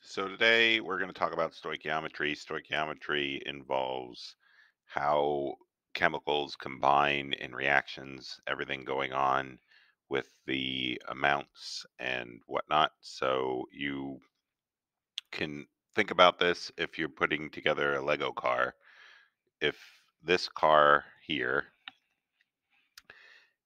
So today we're going to talk about stoichiometry. Stoichiometry involves how chemicals combine in reactions, everything going on with the amounts and whatnot. So you can think about this if you're putting together a Lego car. If this car here,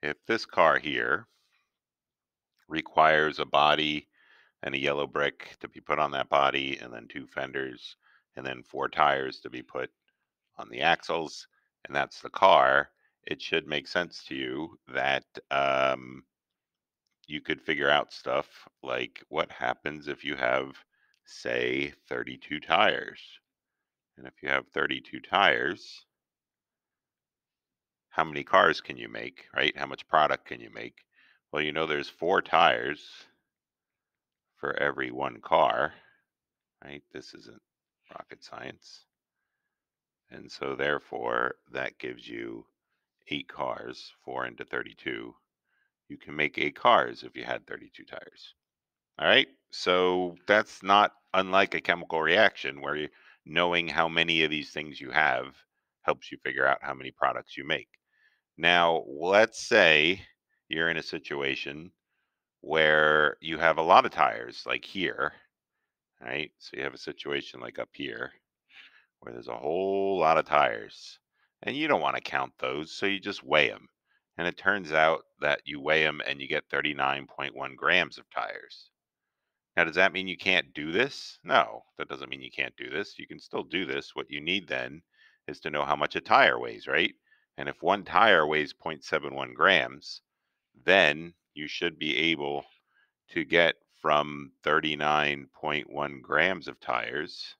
if this car here requires a body and a yellow brick to be put on that body, and then two fenders, and then four tires to be put on the axles, and that's the car, it should make sense to you that you could figure out stuff like what happens if you have, say, 32 tires. And if you have 32 tires, how many cars can you make, right? How much product can you make? Well, you know there's four tires for every one car, right? This isn't rocket science. And so therefore, that gives you eight cars, four into 32. You can make eight cars if you had 32 tires. All right. So that's not unlike a chemical reaction where knowing how many of these things you have helps you figure out how many products you make. Now, let's say you're in a situation where you have a lot of tires, like here, right? So you have a situation like up here where there's a whole lot of tires. And you don't want to count those, so you just weigh them. And it turns out that you weigh them and you get 39.1 grams of tires. Now, does that mean you can't do this? No, that doesn't mean you can't do this. You can still do this. What you need then is to know how much a tire weighs, right? And if one tire weighs 0.71 grams, then you should be able to get from 39.1 grams of tires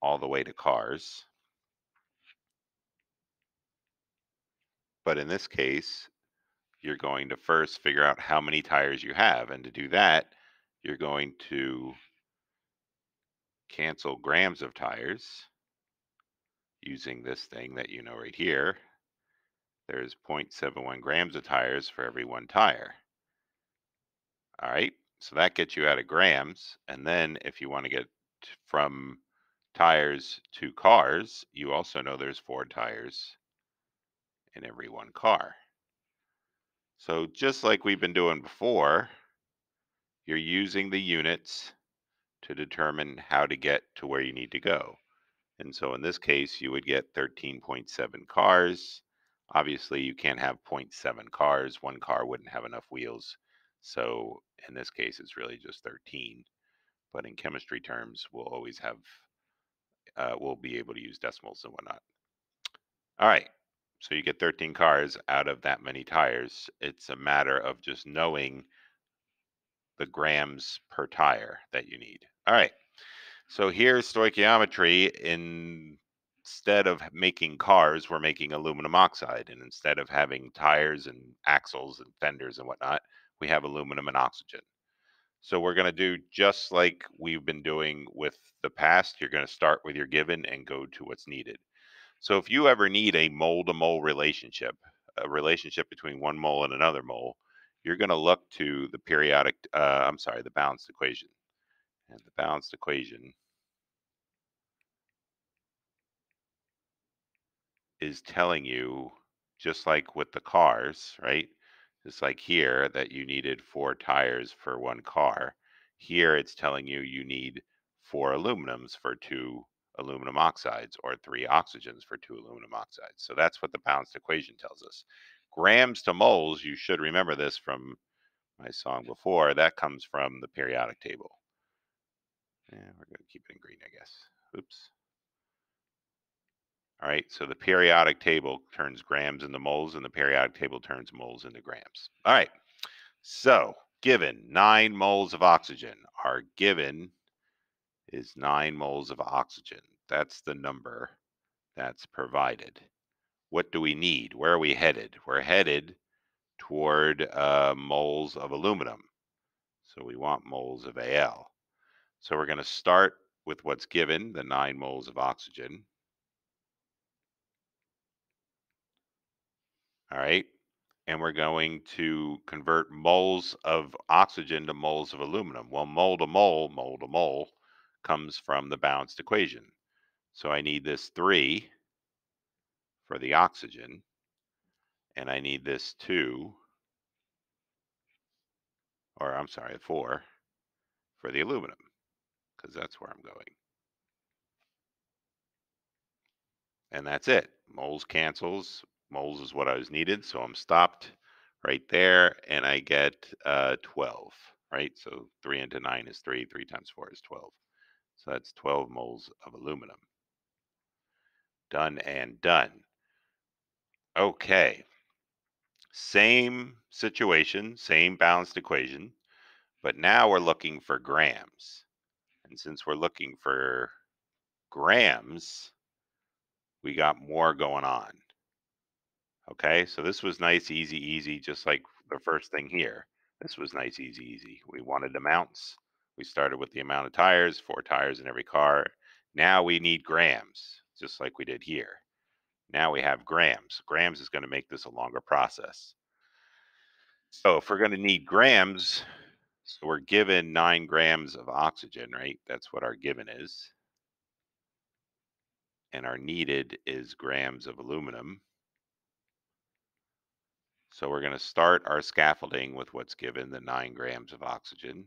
all the way to cars. But in this case, you're going to first figure out how many tires you have. And to do that, you're going to cancel grams of tires using this thing that you know right here. There's 0.71 grams of tires for every one tire. All right. So that gets you out of grams. And then if you want to get from tires to cars, you also know there's four tires in every one car. So just like we've been doing before, you're using the units to determine how to get to where you need to go. And so in this case, you would get 13.7 cars. Obviously, you can't have zero point 0.7 cars. One car wouldn't have enough wheels. So in this case, it's really just 13. But in chemistry terms, we'll always have, we'll be able to use decimals and whatnot. All right. So you get 13 cars out of that many tires. It's a matter of just knowing the grams per tire that you need. All right. So here's stoichiometry. Instead of making cars, we're making aluminum oxide. And instead of having tires and axles and fenders and whatnot, we have aluminum and oxygen. So we're going to do just like we've been doing with the past. You're going to start with your given and go to what's needed. So if you ever need a mole to mole relationship, a relationship between one mole and another mole, you're going to look to the the balanced equation. And the balanced equation is telling you, just like with the cars, right? Just like here, that you needed four tires for one car. Here, it's telling you you need four aluminums for two aluminum oxides or three oxygens for two aluminum oxides. So that's what the balanced equation tells us. Grams to moles, you should remember this from my song before, that comes from the periodic table. Yeah, we're going to keep it in green, I guess. Oops. All right, so the periodic table turns grams into moles, and the periodic table turns moles into grams. All right, so given 9 moles of oxygen, our given is 9 moles of oxygen. That's the number that's provided. What do we need? Where are we headed? We're headed toward moles of aluminum. So we want moles of Al. So we're going to start with what's given, the 9 moles of oxygen. All right. and we're going to convert moles of oxygen to moles of aluminum. Well, mole to mole comes from the balanced equation. So I need this 3 for the oxygen, and I need this 2, or I'm sorry, 4 for the aluminum, because that's where I'm going. And that's it. Moles cancels. Moles is what I was needed, so I'm stopped right there, and I get 12, right? So 3 into 9 is 3, 3 times 4 is 12. So that's 12 moles of aluminum. Done and done. Okay, same situation, same balanced equation, but now we're looking for grams. And since we're looking for grams, we got more going on. Okay, so this was nice, easy, easy, just like the first thing here. This was nice, easy, easy. We wanted amounts. We started with the amount of tires, 4 tires in every car. Now we need grams, just like we did here. Now we have grams. Grams is going to make this a longer process. So if we're going to need grams, so we're given 9 grams of oxygen, right? That's what our given is. And our needed is grams of aluminum. So we're going to start our scaffolding with what's given, the 9 grams of oxygen.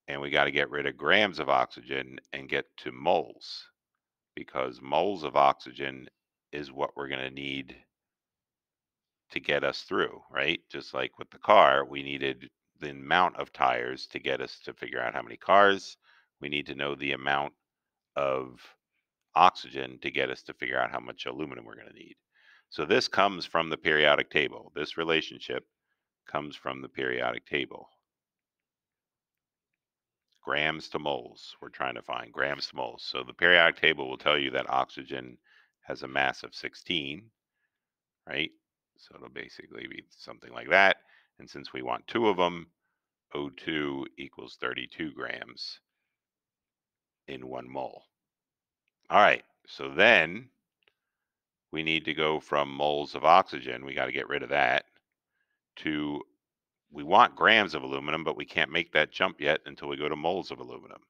And we got to get rid of grams of oxygen and get to moles, because moles of oxygen is what we're going to need to get us through, right? Just like with the car, we needed the amount of tires to get us to figure out how many cars. We need to know the amount of oxygen to get us to figure out how much aluminum we're going to need. So this comes from the periodic table. This relationship comes from the periodic table. Grams to moles. We're trying to find grams to moles. So the periodic table will tell you that oxygen has a mass of 16, right? So it'll basically be something like that. And since we want 2 of them, O2 equals 32 grams in 1 mole. All right, so then we need to go from moles of oxygen, we got to get rid of that, to we want grams of aluminum, but we can't make that jump yet until we go to moles of aluminum.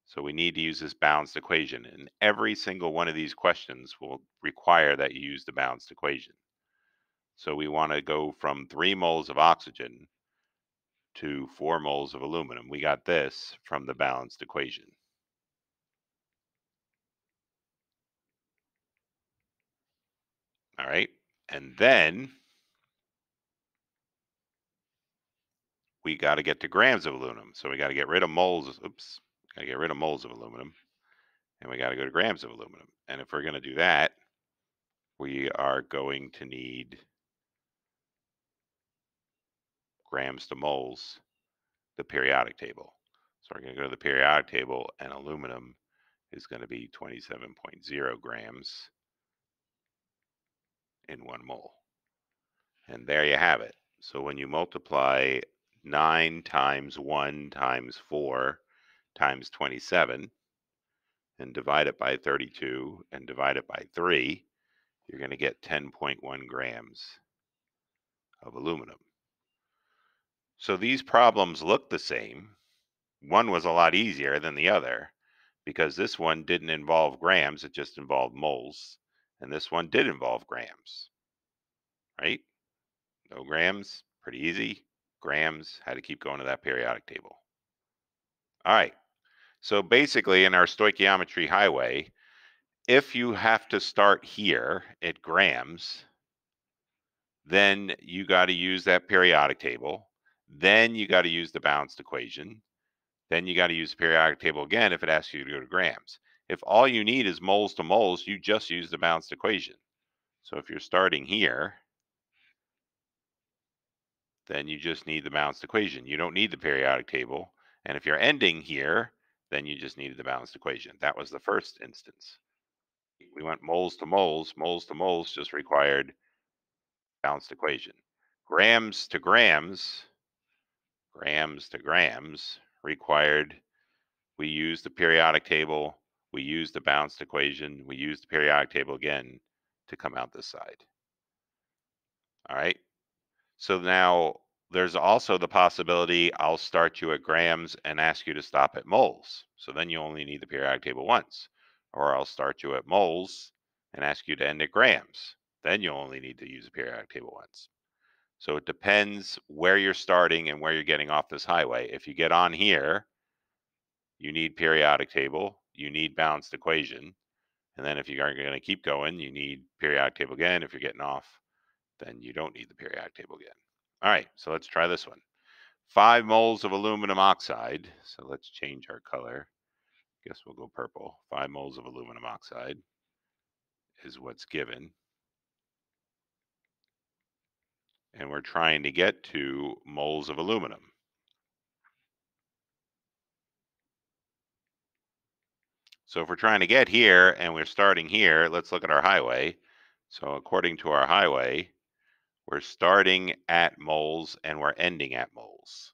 So we need to use this balanced equation. And every single one of these questions will require that you use the balanced equation. So we want to go from 3 moles of oxygen to 4 moles of aluminum. We got this from the balanced equation. All right. And then we got to get to grams of aluminum. So we got to get rid of moles. Oops. Got to get rid of moles of aluminum. And we got to go to grams of aluminum. And if we're going to do that, we are going to need grams to moles, the periodic table. So we're going to go to the periodic table, and aluminum is going to be 27.0 grams in 1 mole. And there you have it. So when you multiply 9 times 1 times 4 times 27 and divide it by 32 and divide it by 3, you're going to get 10.1 grams of aluminum. So these problems look the same. One was a lot easier than the other because this one didn't involve grams, it just involved moles. And this one did involve grams, right? No grams, pretty easy. Grams, had to keep going to that periodic table. All right. So basically, in our stoichiometry highway, if you have to start here at grams, then you got to use that periodic table. Then you got to use the balanced equation. Then you got to use the periodic table again if it asks you to go to grams. If all you need is moles to moles, you just use the balanced equation. So if you're starting here, then you just need the balanced equation. You don't need the periodic table. And if you're ending here, then you just needed the balanced equation. That was the first instance. We went moles to moles. Moles to moles just required balanced equation. Grams to grams, grams to grams required we use the periodic table, we use the balanced equation, we use the periodic table again to come out this side. All right. So now there's also the possibility I'll start you at grams and ask you to stop at moles. So then you only need the periodic table once. Or I'll start you at moles and ask you to end at grams. Then you only need to use the periodic table once. So it depends where you're starting and where you're getting off this highway. If you get on here, you need periodic table, you need balanced equation. And then if you are going to keep going, you need periodic table again. If you're getting off, then you don't need the periodic table again. All right, so let's try this one. 5 moles of aluminum oxide. So let's change our color. Guess we'll go purple. 5 moles of aluminum oxide is what's given. And we're trying to get to moles of aluminum. So if we're trying to get here and we're starting here, let's look at our highway. So according to our highway, we're starting at moles and we're ending at moles.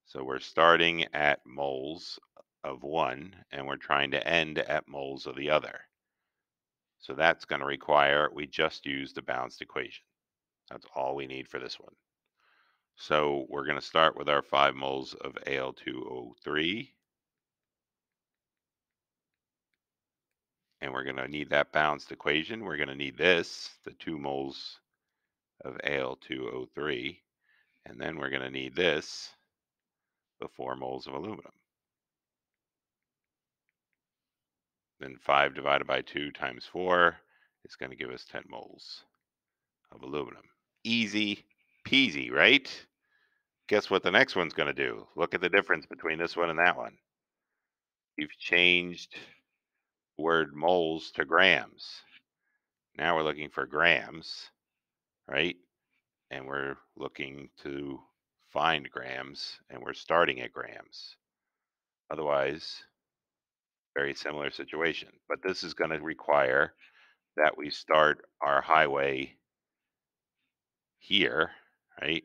So we're starting at moles of one and we're trying to end at moles of the other. So that's going to require we just use the balanced equation. That's all we need for this one. So we're going to start with our 5 moles of Al2O3. And we're going to need that balanced equation. We're going to need this, the 2 moles of Al2O3. And then we're going to need this, the 4 moles of aluminum. Then 5 divided by 2 times 4 is going to give us 10 moles of aluminum. Easy peasy, right? Guess what the next one's going to do? Look at the difference between this one and that one. We've changed the word moles to grams. Now we're looking for grams, right? And we're looking to find grams, and we're starting at grams. Otherwise, very similar situation. But this is going to require that we start our highway here, right?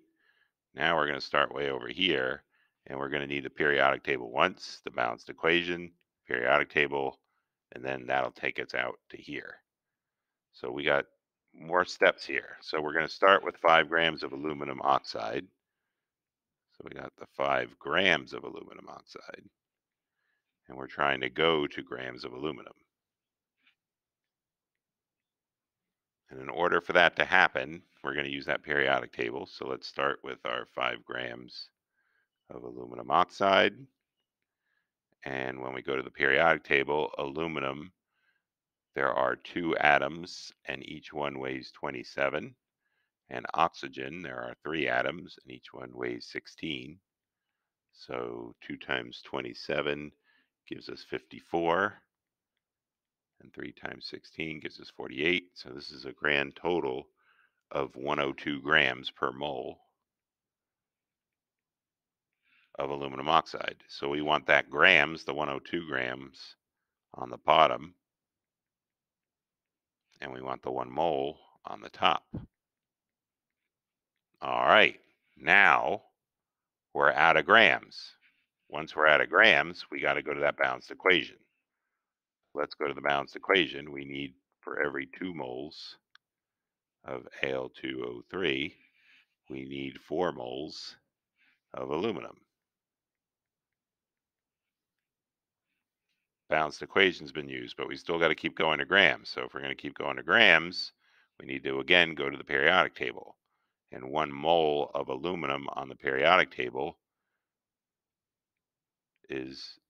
Now we're going to start way over here, and we're going to need the periodic table once, the balanced equation, periodic table, and then that'll take us out to here. So we got more steps here. So we're going to start with 5 grams of aluminum oxide. So we got the 5 grams of aluminum oxide, and we're trying to go to grams of aluminum. And in order for that to happen, we're going to use that periodic table. So let's start with our 5 grams of aluminum oxide. And when we go to the periodic table, aluminum, there are 2 atoms and each one weighs 27. And oxygen, there are 3 atoms and each one weighs 16. So 2 times 27 gives us 54. And 3 times 16 gives us 48. So this is a grand total of 102 grams per mole of aluminum oxide. So we want that grams, the 102 grams on the bottom, and we want the 1 mole on the top. All right, now we're out of grams. Once we're out of grams, we got to go to that balanced equation. Let's go to the balanced equation. We need for every 2 moles of Al2O3, we need 4 moles of aluminum. Balanced equation's been used, but we still got to keep going to grams. So if we're going to keep going to grams, we need to again go to the periodic table. And 1 mole of aluminum on the periodic table is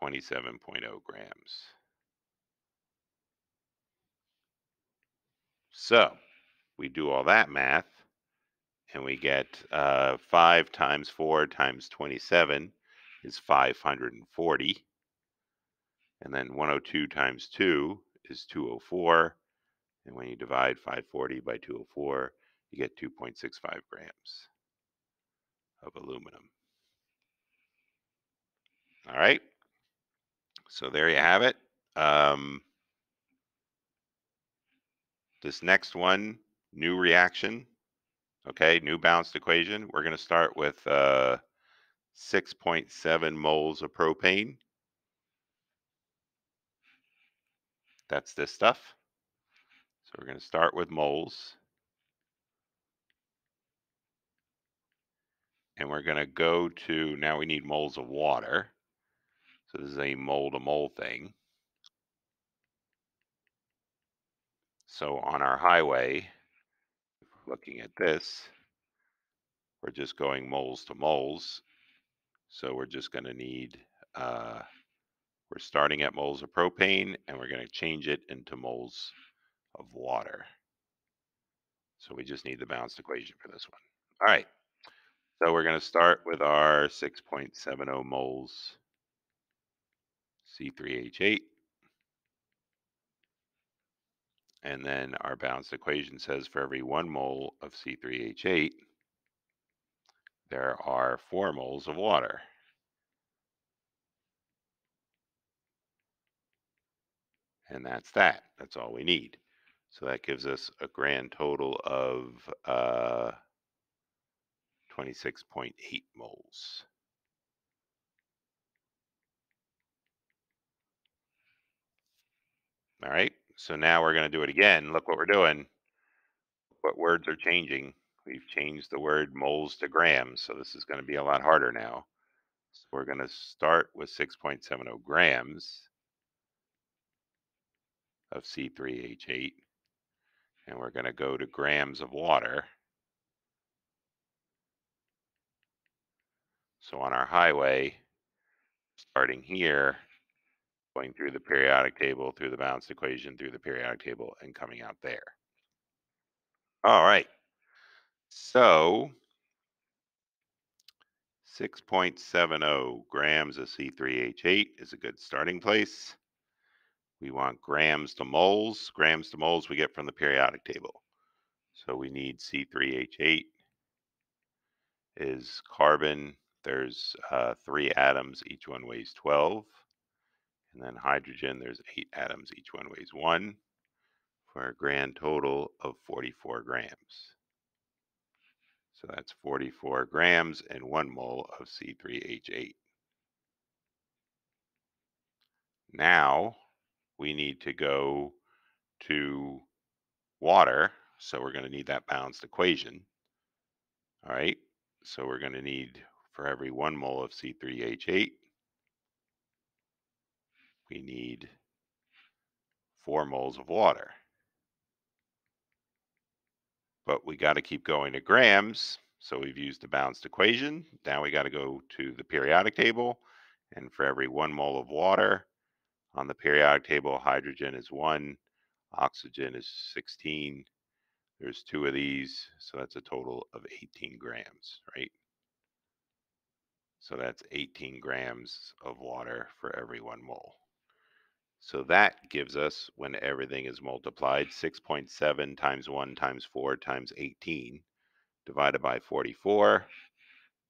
27.0 grams. So we do all that math and we get 5 times 4 times 27 is 540. And then 102 times 2 is 204. And when you divide 540 by 204, you get 2.65 grams of aluminum. All right. So there you have it. This next one, new reaction. Okay, new balanced equation. We're going to start with 6.7 moles of propane. That's this stuff. So we're going to start with moles. And we're going to go to, now we need moles of water. So this is a mole to mole thing. So on our highway, looking at this, we're just going moles to moles. So we're just going to need, we're starting at moles of propane and we're going to change it into moles of water. So we just need the balanced equation for this one. All right. So we're going to start with our 6.70 moles C3H8. And then our balanced equation says for every 1 mole of C3H8, there are 4 moles of water. And that's that. That's all we need. So that gives us a grand total of 26.8 moles. All right. So now we're going to do it again. Look what we're doing. What words are changing? We've changed the word moles to grams. So this is going to be a lot harder now. So we're going to start with 6.70 grams of C3H8. And we're going to go to grams of water. So on our highway, starting here, going through the periodic table, through the balanced equation, through the periodic table, and coming out there. All right. So 6.70 grams of C3H8 is a good starting place. We want grams to moles. Grams to moles we get from the periodic table. So we need C3H8 is carbon. There's 3 atoms, each one weighs 12. And then hydrogen, there's 8 atoms, each one weighs 1, for a grand total of 44 grams. So that's 44 grams and 1 mole of C3H8. Now we need to go to water. So we're going to need that balanced equation. All right. So we're going to need, for every 1 mole of C3H8, we need 4 moles of water. But we got to keep going to grams. So we've used the balanced equation. Now we got to go to the periodic table. And for every 1 mole of water on the periodic table, hydrogen is 1, oxygen is 16. There's 2 of these. So that's a total of 18 grams, right? So that's 18 grams of water for every 1 mole. So that gives us, when everything is multiplied, 6.7 times 1 times 4 times 18 divided by 44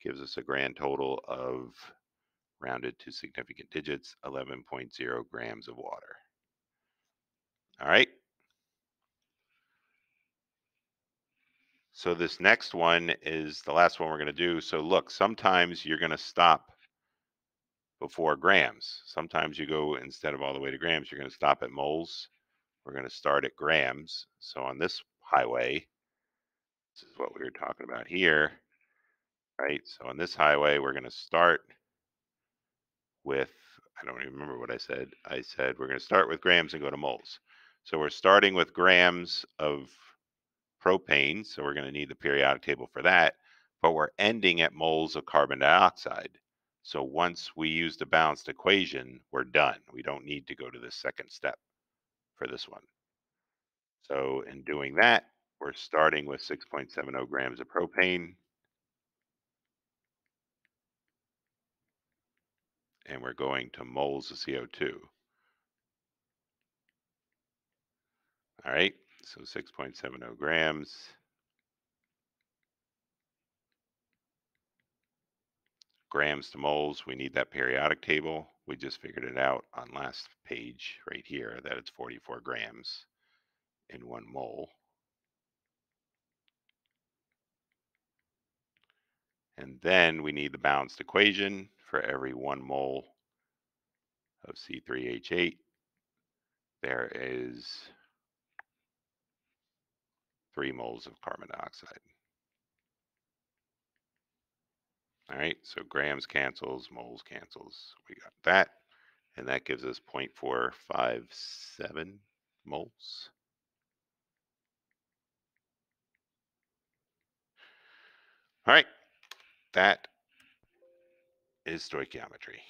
gives us a grand total of, rounded to significant digits, 11.0 grams of water. All right. So this next one is the last one we're going to do. So look, sometimes you're going to stop before grams. Sometimes you go, instead of all the way to grams, you're going to stop at moles. We're going to start at grams. So on this highway, this is what we were talking about here, right? So on this highway, we're going to start with, I don't even remember what I said. I said we're going to start with grams and go to moles. So we're starting with grams of propane. So we're going to need the periodic table for that. But we're ending at moles of carbon dioxide. So once we use the balanced equation, we're done. We don't need to go to the second step for this one. So in doing that, we're starting with 6.70 grams of propane. And we're going to moles of CO2. All right, so 6.70 grams. Grams to moles, we need that periodic table. We just figured it out on last page right here that it's 44 grams in 1 mole. And then we need the balanced equation for every 1 mole of C3H8. There is 3 moles of carbon dioxide. All right, so grams cancels, moles cancels. We got that. And that gives us 0.457 moles. All right, that is stoichiometry.